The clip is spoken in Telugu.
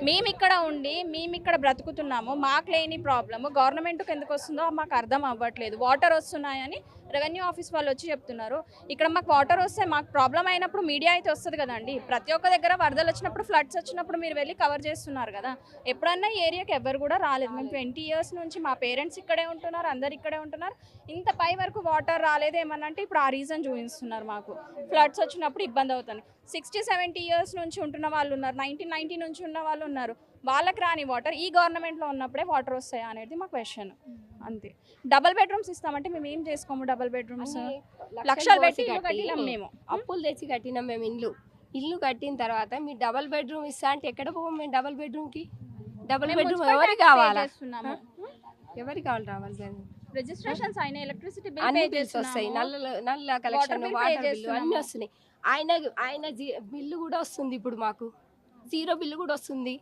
మేమిక్కడ ఉండి మేమిక్కడ బ్రతుకుతున్నాము. మాకు లేని ప్రాబ్లమ్ గవర్నమెంట్‌కి ఎందుకు వస్తుందో మాకు అర్థం అవ్వట్లేదు. వాటర్ వస్తున్నాయని రెవెన్యూ ఆఫీస్ వాళ్ళు వచ్చి చెప్తున్నారు. ఇక్కడ మాకు వాటర్ వస్తే మాకు ప్రాబ్లమ్ అయినప్పుడు మీడియా అయితే వస్తది కదండీ. ప్రతి ఒక్క దగ్గర వరదలు వచ్చినప్పుడు, ఫ్లడ్స్ వచ్చినప్పుడు మీరు వెళ్ళి కవర్ చేస్తున్నారు కదా! ఎప్పుడన్నా ఈ ఏరియాకి ఎవ్వరు కూడా రాలేదు. మేము 20 ఇయర్స్ నుంచి మా పేరెంట్స్ ఇక్కడే ఉంటున్నారు. అందరూ ఇక్కడే ఉంటున్నారు. ఇంత పై వరకు వాటర్ రాలేదు ఏమనంటే ఇప్పుడు ఆ రీజన్ చూపిస్తున్నారు మాకు. ఫ్లడ్స్ వచ్చినప్పుడు ఇబ్బంది అవుతుంది. 60, 70 ఇయర్స్ నుంచి ఉంటున్న వాళ్ళు ఉన్నారు. 1990 నుంచి ఉన్న వాళ్ళు ఉన్నారు. వాళ్ళకి రాని వాటర్ ఈ గవర్నమెంట్లో ఉన్నప్పుడే వాటర్ వస్తాయా అనేది మా క్వశ్చన్. అంతే. డబుల్ బెడ్రూమ్స్ ఇస్తామంటే మేము ఏం చేసుకోము. డబుల్ బెడ్రూమ్స్ లక్షలు పెట్టి ఇల్లు కట్టినాం మేము. అప్పులు తెచ్చి కట్టినాం మేము ఇల్లు కట్టిన తర్వాత మీరు డబుల్ బెడ్రూమ్ ఇస్తా అంటే ఎక్కడ పోవం మేము డబుల్ బెడ్రూమ్కి? డబుల్ మేము బెడ్రూమ్ మున్సిపల్ ఎవరికి ట్యాక్స్ పే కావాలా? చేస్తున్నాము. ఎవరికి కావాలి రావాలి సార్? రిజిస్ట్రేషన్స్ అయిన ఎలక్ట్రిసిటీ బిల్ అన్ని పే బిల్స్ వస్తాయి, చేస్తున్నాము. నల్ల collection, bill pay water bill చేస్తున్నాము. అన్నీ వస్తున్నాయి. ఆయన బిల్లు కూడా వస్తుంది ఇప్పుడు మాకు, జీరో బిల్లు కూడా వస్తుంది.